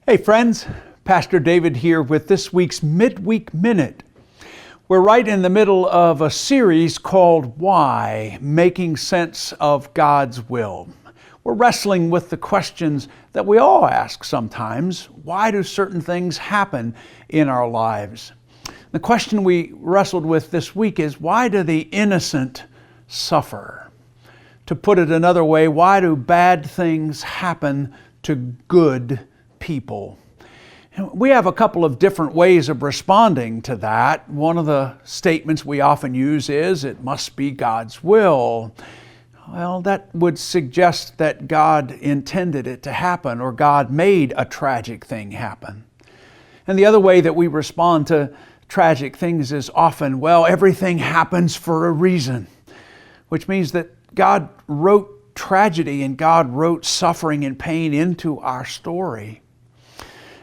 Hey friends, Pastor David here with this week's Midweek Minute. We're right in the middle of a series called Why? Making Sense of God's Will. We're wrestling with the questions that we all ask sometimes. Why do certain things happen in our lives? The question we wrestled with this week is, why do the innocent suffer? To put it another way, why do bad things happen to good people? We have a couple of different ways of responding to that. One of the statements we often use is, it must be God's will. Well, that would suggest that God intended it to happen, or God made a tragic thing happen. And the other way that we respond to tragic things is often, well, everything happens for a reason, which means that God wrote tragedy and God wrote suffering and pain into our story.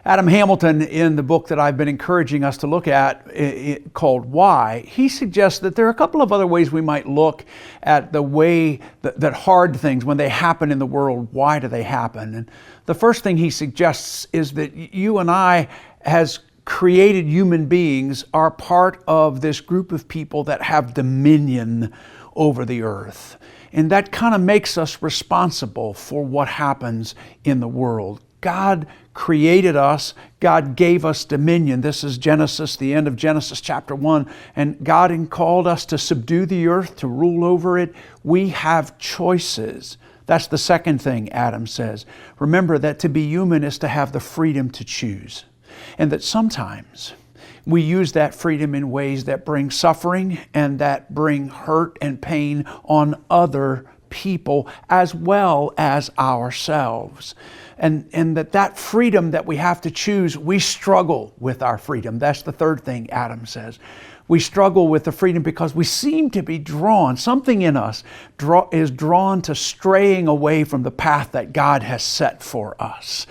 Adam Hamilton, in the book that I've been encouraging us to look at called Why, he suggests that there are a couple of other ways we might look at the way that hard things, when they happen in the world, why do they happen? And the first thing he suggests is that you and I, as created human beings, are part of this group of people that have dominion over the earth. And that kind of makes us responsible for what happens in the world. God created us. God gave us dominion. This is Genesis, the end of Genesis chapter 1. And God called us to subdue the earth, to rule over it. We have choices. That's the second thing Adam says. Remember that to be human is to have the freedom to choose. And that sometimes we use that freedom in ways that bring suffering and that bring hurt and pain on other people as well as ourselves. And that freedom that we have to choose, we struggle with our freedom. That's the third thing Adam says. We struggle with the freedom because we seem to be drawn, something in us is drawn to straying away from the path that God has set for us.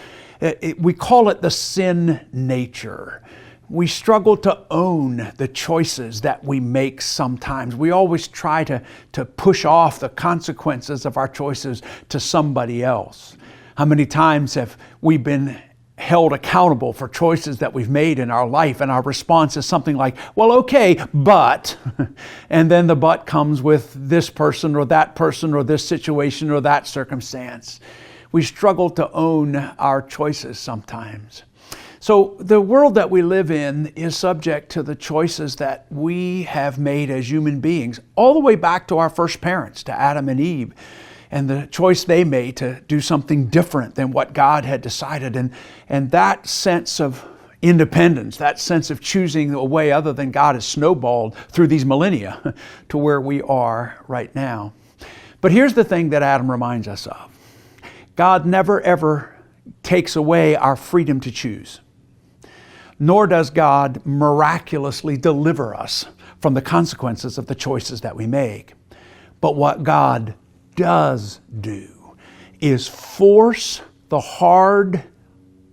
We call it the sin nature. We struggle to own the choices that we make sometimes. We always try to push off the consequences of our choices to somebody else. How many times have we been held accountable for choices that we've made in our life, and our response is something like, well, okay, but, and then the but comes with this person or this situation or that circumstance. We struggle to own our choices sometimes. So the world that we live in is subject to the choices that we have made as human beings, all the way back to our first parents, to Adam and Eve, and the choice they made to do something different than what God had decided. And that sense of independence, that sense of choosing a way other than God, has snowballed through these millennia to where we are right now. But here's the thing that Adam reminds us of. God never ever takes away our freedom to choose. Nor does God miraculously deliver us from the consequences of the choices that we make. But what God does do is force the hard,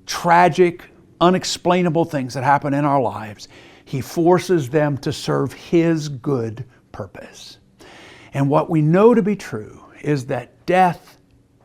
tragic, unexplainable things that happen in our lives. He forces them to serve His good purpose. And what we know to be true is that death,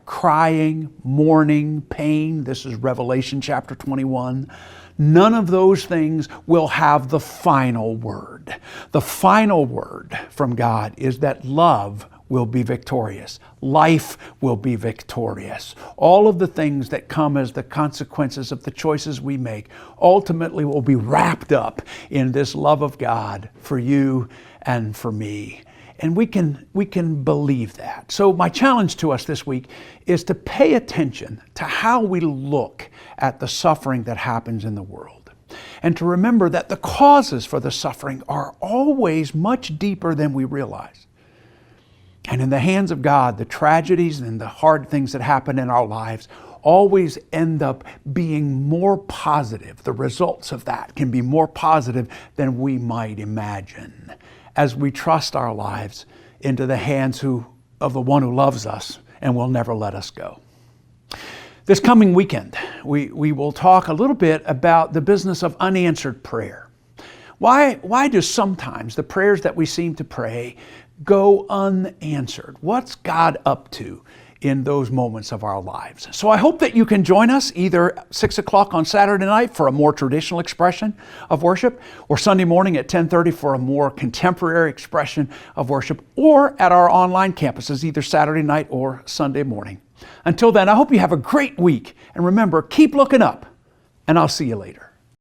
crying, mourning, pain, this is Revelation chapter 21, none of those things will have the final word. The final word from God is that love will be victorious. Life will be victorious. All of the things that come as the consequences of the choices we make ultimately will be wrapped up in this love of God for you and for me. And we can believe that. So my challenge to us this week is to pay attention to how we look at the suffering that happens in the world. And to remember that the causes for the suffering are always much deeper than we realize. And in the hands of God, the tragedies and the hard things that happen in our lives always end up being more positive. The results of that can be more positive than we might imagine as we trust our lives into the hands of the one who loves us and will never let us go. This coming weekend, we will talk a little bit about the business of unanswered prayer. Why do sometimes the prayers that we seem to pray go unanswered? What's God up to in those moments of our lives. So I hope that you can join us either 6 o'clock on Saturday night for a more traditional expression of worship, or Sunday morning at 10:30 for a more contemporary expression of worship, or at our online campuses either Saturday night or Sunday morning. Until then, I hope you have a great week. And remember, keep looking up, and I'll see you later.